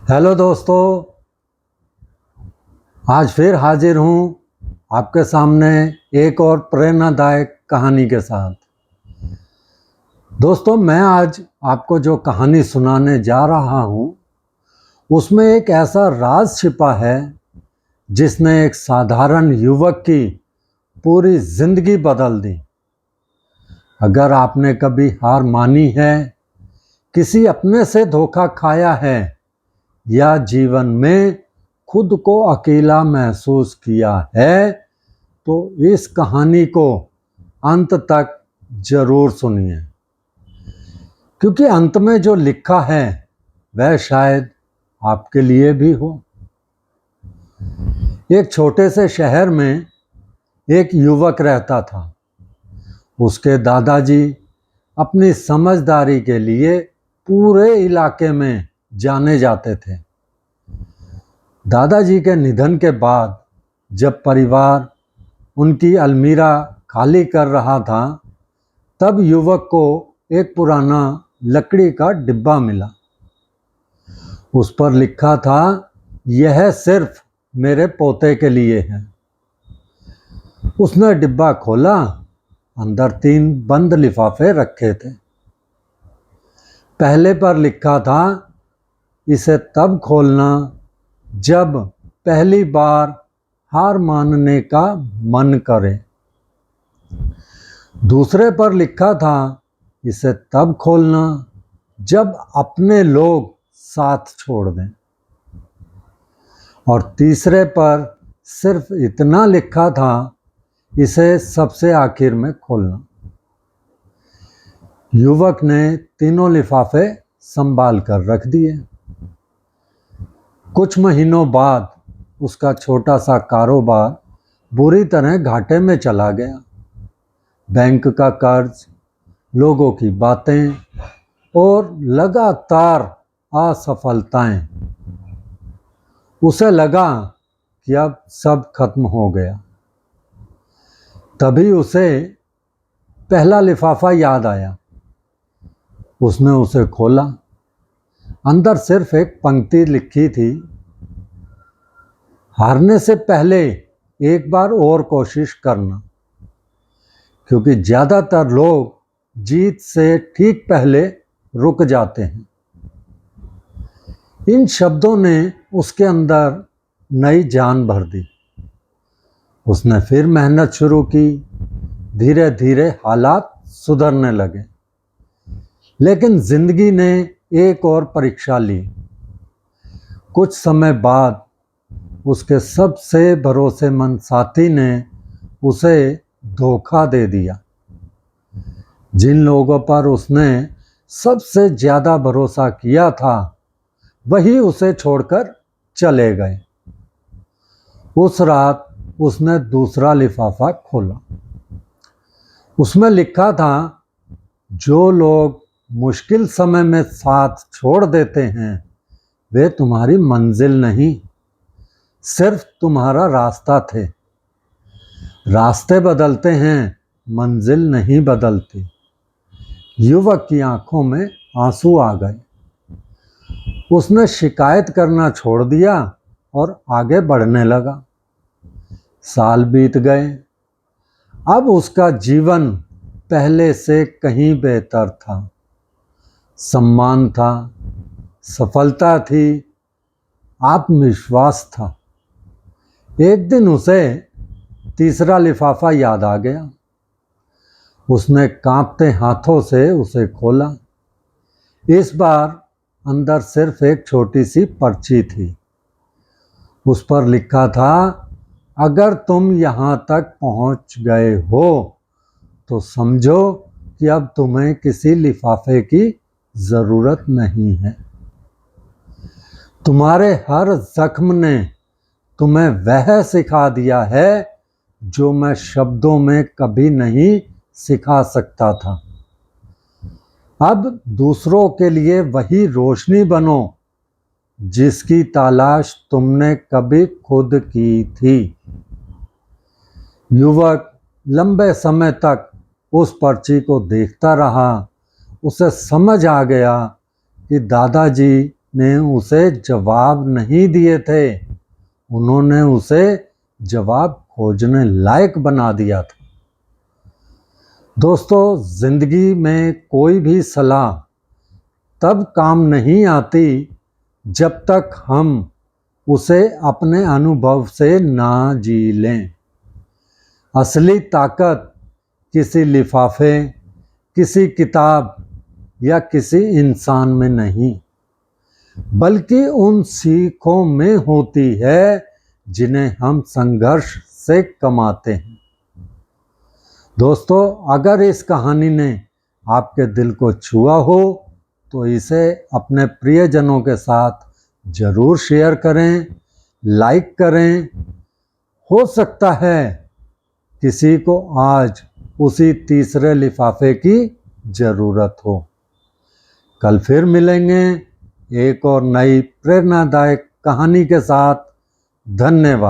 Hello दोस्तों, आज फिर हाजिर हूँ आपके सामने एक और प्रेरणादायक कहानी के साथ। दोस्तों, मैं आज आपको जो कहानी सुनाने जा रहा हूँ उसमें एक ऐसा राज छिपा है जिसने एक साधारण युवक की पूरी जिंदगी बदल दी। अगर आपने कभी हार मानी है, किसी अपने से धोखा खाया है या जीवन में खुद को अकेला महसूस किया है, तो इस कहानी को अंत तक जरूर सुनिए, क्योंकि अंत में जो लिखा है वह शायद आपके लिए भी हो। एक छोटे से शहर में एक युवक रहता था। उसके दादाजी अपनी समझदारी के लिए पूरे इलाके में जाने जाते थे। दादाजी के निधन के बाद जब परिवार उनकी अलमीरा खाली कर रहा था, तब युवक को एक पुराना लकड़ी का डिब्बा मिला। उस पर लिखा था, यह सिर्फ मेरे पोते के लिए है। उसने डिब्बा खोला, अंदर 3 बंद लिफाफे रखे थे। पहले पर लिखा था, इसे तब खोलना जब पहली बार हार मानने का मन करे। दूसरे पर लिखा था, इसे तब खोलना जब अपने लोग साथ छोड़ दें। और तीसरे पर सिर्फ इतना लिखा था, इसे सबसे आखिर में खोलना। युवक ने तीनों लिफाफे संभाल कर रख दिए। कुछ महीनों बाद उसका छोटा सा कारोबार बुरी तरह घाटे में चला गया। बैंक का कर्ज, लोगों की बातें और लगातार असफलताएं। उसे लगा कि अब सब खत्म हो गया। तभी उसे पहला लिफाफा याद आया। उसने उसे खोला। अंदर सिर्फ एक पंक्ति लिखी थी, हारने से पहले एक बार और कोशिश करना, क्योंकि ज्यादातर लोग जीत से ठीक पहले रुक जाते हैं। इन शब्दों ने उसके अंदर नई जान भर दी। उसने फिर मेहनत शुरू की। धीरे धीरे हालात सुधरने लगे। लेकिन जिंदगी ने एक और परीक्षा ली। कुछ समय बाद उसके सबसे भरोसेमंद साथी ने उसे धोखा दे दिया। जिन लोगों पर उसने सबसे ज्यादा भरोसा किया था, वही उसे छोड़कर चले गए। उस रात उसने दूसरा लिफाफा खोला। उसमें लिखा था, जो लोग मुश्किल समय में साथ छोड़ देते हैं, वे तुम्हारी मंजिल नहीं, सिर्फ तुम्हारा रास्ता थे। रास्ते बदलते हैं, मंजिल नहीं बदलती। युवक की आंखों में आंसू आ गए। उसने शिकायत करना छोड़ दिया और आगे बढ़ने लगा। साल बीत गए। अब उसका जीवन पहले से कहीं बेहतर था। सम्मान था, सफलता थी, आत्मविश्वास था। एक दिन उसे तीसरा लिफाफा याद आ गया। उसने कांपते हाथों से उसे खोला। इस बार अंदर सिर्फ एक छोटी सी पर्ची थी। उस पर लिखा था, अगर तुम यहाँ तक पहुँच गए हो तो समझो कि अब तुम्हें किसी लिफाफे की जरूरत नहीं है। तुम्हारे हर जख्म ने तुम्हें वह सिखा दिया है जो मैं शब्दों में कभी नहीं सिखा सकता था। अब दूसरों के लिए वही रोशनी बनो जिसकी तलाश तुमने कभी खुद की थी। युवक लंबे समय तक उस पर्ची को देखता रहा। उसे समझ आ गया कि दादाजी ने उसे जवाब नहीं दिए थे, उन्होंने उसे जवाब खोजने लायक बना दिया था। दोस्तों, जिंदगी में कोई भी सलाह तब काम नहीं आती जब तक हम उसे अपने अनुभव से ना जी लें। असली ताकत किसी लिफाफे, किसी किताब या किसी इंसान में नहीं, बल्कि उन सीखों में होती है जिन्हें हम संघर्ष से कमाते हैं। दोस्तों, अगर इस कहानी ने आपके दिल को छुआ हो तो इसे अपने प्रियजनों के साथ जरूर शेयर करें, लाइक करें। हो सकता है किसी को आज उसी तीसरे लिफाफे की जरूरत हो। कल फिर मिलेंगे एक और नई प्रेरणादायक कहानी के साथ। धन्यवाद।